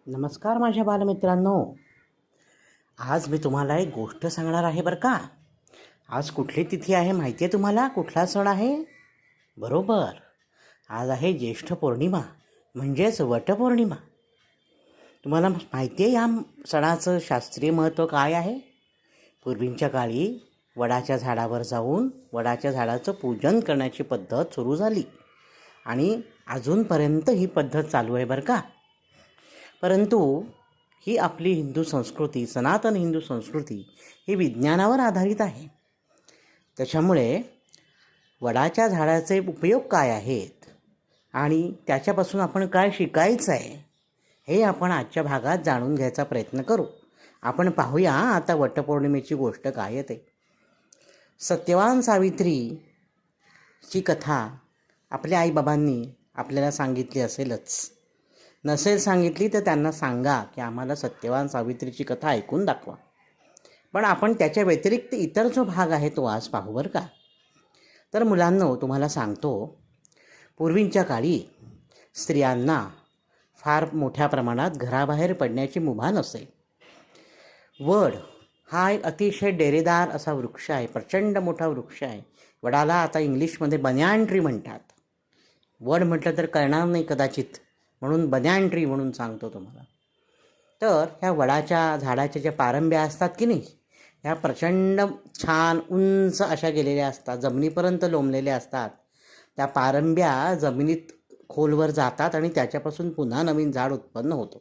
नमस्कार माझ्या बालमित्रांनो. आज मी तुम्हाला एक गोष्ट सांगणार आहे बरं का. आज कुठली तिथी आहे माहिती आहे तुम्हाला? कुठला सण आहे? बरोबर, आज आहे ज्येष्ठ पौर्णिमा म्हणजेच वटपौर्णिमा. तुम्हाला माहिती आहे या सणाचं शास्त्रीय महत्त्व काय आहे? पूर्वीच्या काळी वडाच्या झाडावर जाऊन वडाच्या झाडाचं पूजन करण्याची पद्धत सुरू झाली आणि अजूनपर्यंत ही पद्धत चालू आहे बरं का. परंतु ही आपली हिंदू संस्कृती, सनातन हिंदू संस्कृती ही विज्ञानावर आधारित आहे. त्याच्यामुळे वडाच्या झाडाचे उपयोग काय आहेत आणि त्याच्यापासून आपण काय शिकायचं आहे हे आपण आजच्या भागात जाणून घ्यायचा प्रयत्न करू. आपण पाहूया आता वटपौर्णिमेची गोष्ट काय येते. सत्यवान सावित्रीची कथा आपल्या आईबाबांनी आपल्याला सांगितली असेलच. नसेल सांगितली तर त्यांना सांगा की आम्हाला सत्यवान सावित्रीची कथा ऐकून दाखवा. पण आपण त्याच्या व्यतिरिक्त इतर जो भाग आहे तो आज पाहू बरं का. तर मुलांनो, तुम्हाला सांगतो, पूर्वीच्या काळी स्त्रियांना फार मोठ्या प्रमाणात घराबाहेर पडण्याची मुभा नसे. वड हा एक अतिशय डेरेदार असा वृक्ष आहे, प्रचंड मोठा वृक्ष आहे. वडाला आता इंग्लिशमध्ये बन्यान ट्री म्हणतात. वड म्हटलं तर कळणार नाही कदाचित, म्हणून बन्यान ट्री म्हणून सांगतो तुम्हाला. तर ह्या वडाच्या झाडाच्या ज्या पारंब्या असतात की नाही, ह्या प्रचंड छान उंच अशा गेलेल्या असतात, जमिनीपर्यंत लोंबलेल्या असतात. त्या पारंब्या जमिनीत खोलवर जातात आणि त्याच्यापासून पुन्हा नवीन झाड उत्पन्न होतं.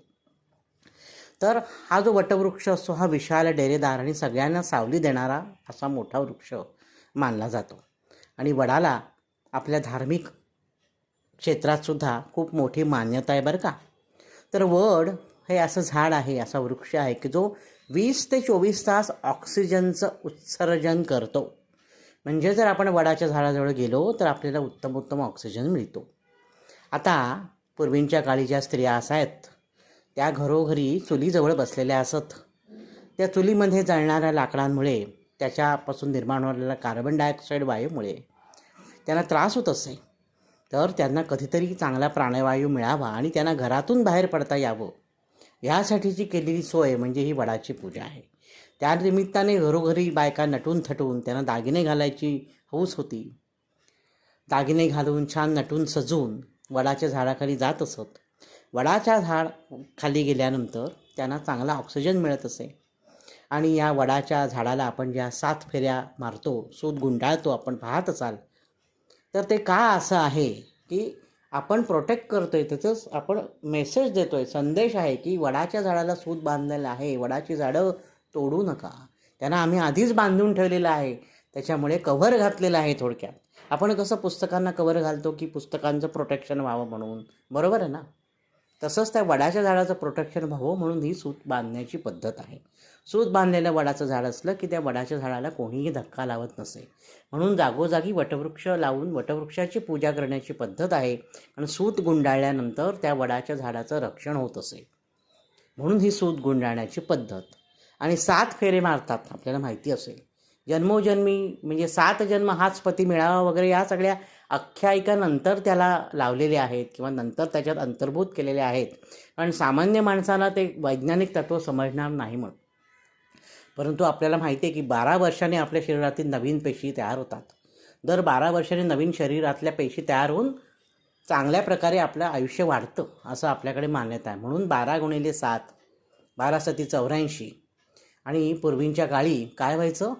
तर हा जो वटवृक्ष असतो हा विशाल, डेरेदार आणि सगळ्यांना सावली देणारा असा मोठा वृक्ष मानला जातो. आणि वडाला आपल्या धार्मिक क्षेत्रातसुद्धा खूप मोठी मान्यता आहे बरं का. तर वड हे असं झाड आहे, असा वृक्ष आहे की जो 20 ते 24 तास ऑक्सिजनचं उत्सर्जन करतो. म्हणजे जर आपण वडाच्या झाडाजवळ गेलो तर आपल्याला उत्तम ऑक्सिजन मिळतो. आता पूर्वीच्या काळी ज्या स्त्रिया असायत त्या घरोघरी चुलीजवळ बसलेल्या असत. त्या चुलीमध्ये जळणाऱ्या लाकडांमुळे, त्याच्यापासून निर्माण होणाऱ्या कार्बन डायऑक्साईड वायूमुळे त्यांना त्रास होत असे. तर त्यांना कधीतरी चांगला प्राणवायू मिळावा आणि त्यांना घरातून बाहेर पडता यावं यासाठीची केलेली सोय म्हणजे ही वडाची पूजा आहे. त्या निमित्ताने घरोघरी बायका नटून थटून त्यांना दागिने घालायची हौस होती. दागिने घालून छान नटून सजून वडाच्या झाडाखाली जात असत. वडाच्या झाड खाली गेल्यानंतर त्यांना चांगला ऑक्सिजन मिळत असे. आणि या वडाच्या झाडाला आपण ज्या 7 फेऱ्या मारतो, सूत गुंडाळतो, आपण पाहत असाल. तर ते का असं आहे की आपण प्रोटेक्ट करतोय, त्याचंच आपण मेसेज देतोय, संदेश आहे की वडाच्या झाडाला सूत बांधलेलं आहे, वडाची झाडं तोडू नका. त्यांना आम्ही आधीच बांधून ठेवलेलं आहे, त्याच्यामुळे कव्हर घातलेलं आहे. थोडक्यात आपण कसं पुस्तकांना कव्हर घालतो की पुस्तकांचं प्रोटेक्शन व्हावं म्हणून, बरोबर आहे ना. तसंच त्या वडाच्या झाडाचं प्रोटेक्शन व्हावं म्हणून ही सूत बांधण्याची पद्धत आहे. सूत बांधलेलं वडाचं झाड असलं की त्या वडाच्या झाडाला कोणीही धक्का लावत नसे, म्हणून जागोजागी वटवृक्ष लावून वटवृक्षाची पूजा करण्याची पद्धत आहे. आणि सूत गुंडाळल्यानंतर त्या वडाच्या झाडाचं रक्षण होत असे, म्हणून ही सूत गुंडाळण्याची पद्धत. आणि 7 फेरे मारतात, आपल्याला माहिती असेल. जन्मोजन्मी म्हणजे 7 जन्म हाच पती मिळावा वगैरे या सगळ्या आख्यायिका नंतर त्याला लावलेले आहेत किंवा नंतर त्याच्यात अंतर्भूत केलेले आहेत. कारण सामान्य माणसाला ते वैज्ञानिक तत्त्व समजणार नाही म्हणून. परंतु आपल्याला माहिती आहे की 12 वर्षांनी आपल्या शरीरातील नवीन पेशी तयार होतात. दर 12 वर्षांनी नवीन शरीरातल्या पेशी तयार होऊन चांगल्या प्रकारे आपलं आयुष्य वाढतं असं आपल्याकडे मान्यता आहे. म्हणून 12 × 7 12 सती 84. आणि पूर्वीच्या काळी काय व्हायचं,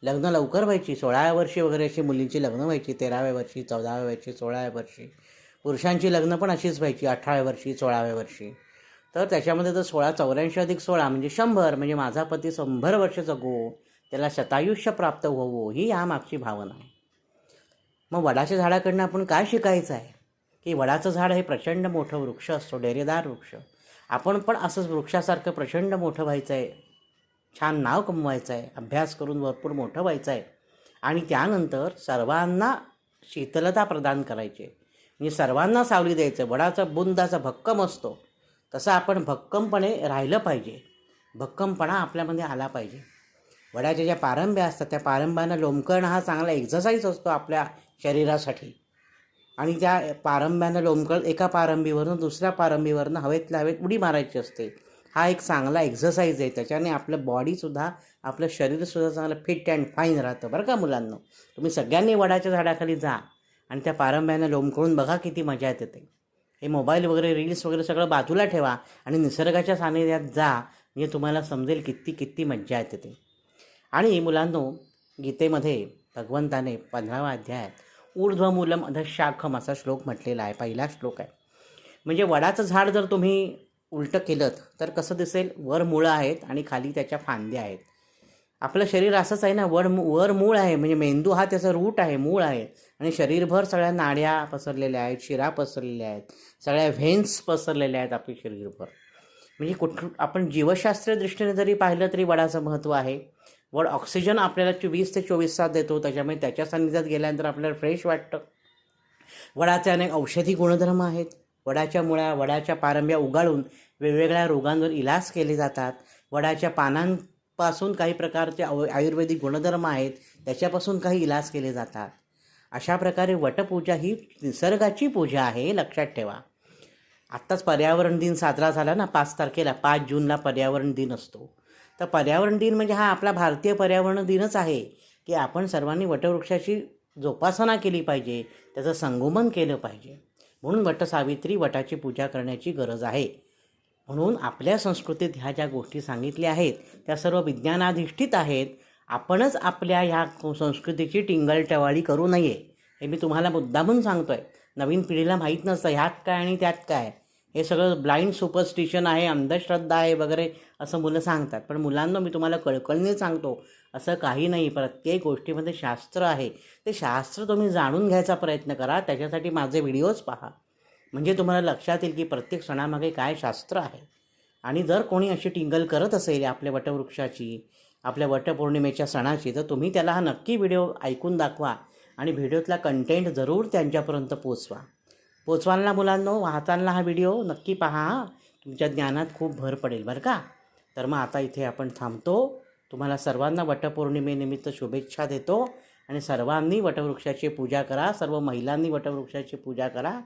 लग्न लवकर व्हायची. 16व्या वर्षी वगैरे अशी मुलींची लग्न व्हायची, 13व्या वर्षी, 14व्या वर्षी, 16व्या वर्षी. पुरुषांची लग्न पण अशीच व्हायची, 18व्या वर्षी, 16व्या वर्षी. तर त्याच्यामध्ये जर 1684 + 16 म्हणजे 100, म्हणजे माझा पती 100 वर्ष जगो, त्याला शतायुष्य प्राप्त होवो, ही यामागची भावना आहे. मग वडाच्या झाडाकडनं आपण काय शिकायचं आहे की वडाचं झाड हे प्रचंड मोठं वृक्ष असतो, डेरेदार वृक्ष. आपण पण असंच वृक्षासारखं प्रचंड मोठं व्हायचं आहे, छान नाव कमवायचं आहे, अभ्यास करून भरपूर मोठं व्हायचं आहे. आणि त्यानंतर सर्वांना शीतलता प्रदान करायची, म्हणजे सर्वांना सावली द्यायचं. वडाचा बुंदाचा भक्कम असतो, तसं आपण भक्कमपणे राहिलं पाहिजे, भक्कमपणा आपल्यामध्ये आला पाहिजे. वडाच्या ज्या पारंब्या असतात त्या पारंब्यांना लोंबकळणं हा चांगला एक्झरसाईज असतो आपल्या शरीरासाठी. आणि त्या पारंब्यानं लोंबकळत एका पारंबीवरनं दुसऱ्या पारंबीवरनं हवेतल्या हवेत उडी मारायची असते. हा एक चांगला एक्झरसाईज आहे. त्याच्याने आपलं बॉडीसुद्धा आपलं शरीरसुद्धा चांगलं फिट अँड फाईन राहतं बरं का मुलांनो. तुम्ही सगळ्यांनी वडाच्या झाडाखाली जा आणि त्या पारंब्यानं लोंबकळून बघा किती मजा येते. हे मोबाईल वगैरे रील्स वगैरे सगळं बाजूला ठेवा आणि निसर्गाच्या सानिध्यात जा, म्हणजे तुम्हाला समजेल किती किती मज्जा येते ते. आणि मुलांनो, गीतेमध्ये भगवंताने 15व्या अध्यायात ऊर्ध्वमूलम अधशाखम असा श्लोक म्हटलेला आहे. पहिला श्लोक आहे. म्हणजे वडाचं झाड जर तुम्ही उलटं केलं तर कसं दिसेल? वर मुळं आहेत आणि खाली त्याच्या फांद्या आहेत. आपलं शरीर असंच आहे ना, वर मूळ आहे, म्हणजे मेंदू हा त्याचा रूट आहे, मूळ आहे, आणि शरीरभर सगळ्या नाड्या पसरलेल्या आहेत, शिरा पसरलेल्या आहेत, सगळ्या व्हेन्स पसरलेल्या आहेत आपल्या शरीरभर. म्हणजे आपण जीवशास्त्रीय दृष्टीने जरी पाहिलं तरी वडाचं महत्त्व आहे. वड ऑक्सिजन आपल्याला 20 ते 24 तास देतो. त्याच्यामुळे त्याच्या सानिध्यात गेल्यानंतर आपल्याला फ्रेश वाटतं. वडाचे अनेक औषधी गुणधर्म आहेत. वडाच्या मुळ्या, वडाच्या पारंब्या उगाळून वेगवेगळ्या रोगांवर इलाज केले जातात. वडाच्या पानांपासून काही प्रकारचे आयुर्वेदिक गुणधर्म आहेत, त्याच्यापासून काही इलाज केले जातात. अशा प्रकारे वटपूजा ही निसर्गाची पूजा आहे, लक्षात ठेवा. आत्ताच पर्यावरण दिन साजरा झाला ना, 5 तारखेला, 5 जूनला पर्यावरण दिन असतो. तर पर्यावरण दिन म्हणजे हा आपला भारतीय पर्यावरण दिनच आहे की आपण सर्वांनी वटवृक्षाची जोपासना केली पाहिजे, त्याचं संगोपन केलं पाहिजे. म्हणून वटसावित्री, वटाची पूजा करण्याची गरज आहे. म्हणून आपल्या संस्कृतीत ह्या ज्या गोष्टी सांगितल्या आहेत त्या सर्व विज्ञानाधिष्ठित आहेत. आपणच आपल्या ह्या संस्कृतीची टिंगलटवाळी करू नये, हे मी तुम्हाला मुद्दामून सांगतो आहे. नवीन पिढीला माहीत नसतं ह्यात काय आणि त्यात काय. हे सगळं ब्लाइंड सुपरस्टिशन आहे, अंधश्रद्धा आहे वगैरे असं मुलं सांगतात. पण मुलांना मी तुम्हाला कळकळीने सांगतो, असं काही नाही. प्रत्येक गोष्टीमध्ये शास्त्र आहे. ते शास्त्र तुम्ही जाणून घ्यायचा प्रयत्न करा. त्याच्यासाठी माझे व्हिडिओज पहा, म्हणजे तुम्हाला लक्षात येईल की प्रत्येक सणामागे काय शास्त्र आहे. आणि जर कोणी अशी टिंगल करत असेल आपल्या वटवृक्षाची, आपल्या वटपौर्णिमेच्या सणाची, तर तुम्ही त्याला हा नक्की व्हिडिओ ऐकून दाखवा आणि व्हिडिओतला कंटेंट जरूर त्यांच्यापर्यंत पोचवाल ना मुलांनो. वाहताना हा व्हिडिओ नक्की पहा, तुमच्या ज्ञानात खूप भर पडेल बरं का. तर मग आता इथे आपण थांबतो. तुम्हाला सर्वांना वटपौर्णिमेनिमित्त शुभेच्छा देतो आणि सर्वांनी वटवृक्षाची पूजा करा. सर्व महिलांनी वटवृक्षाची पूजा करा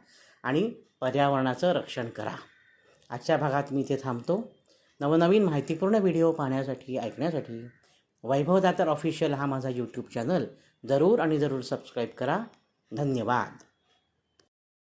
आणि पर्यावरणाचं रक्षण करा. आजच्या भागात मी इथे थांबतो. नवनवीन माहितीपूर्ण व्हिडिओ पाहण्यासाठी, ऐकण्यासाठी वैभव दातार ऑफिशियल हा माझा यूट्यूब चॅनल जरूर आणि जरूर सबस्क्राईब करा. धन्यवाद.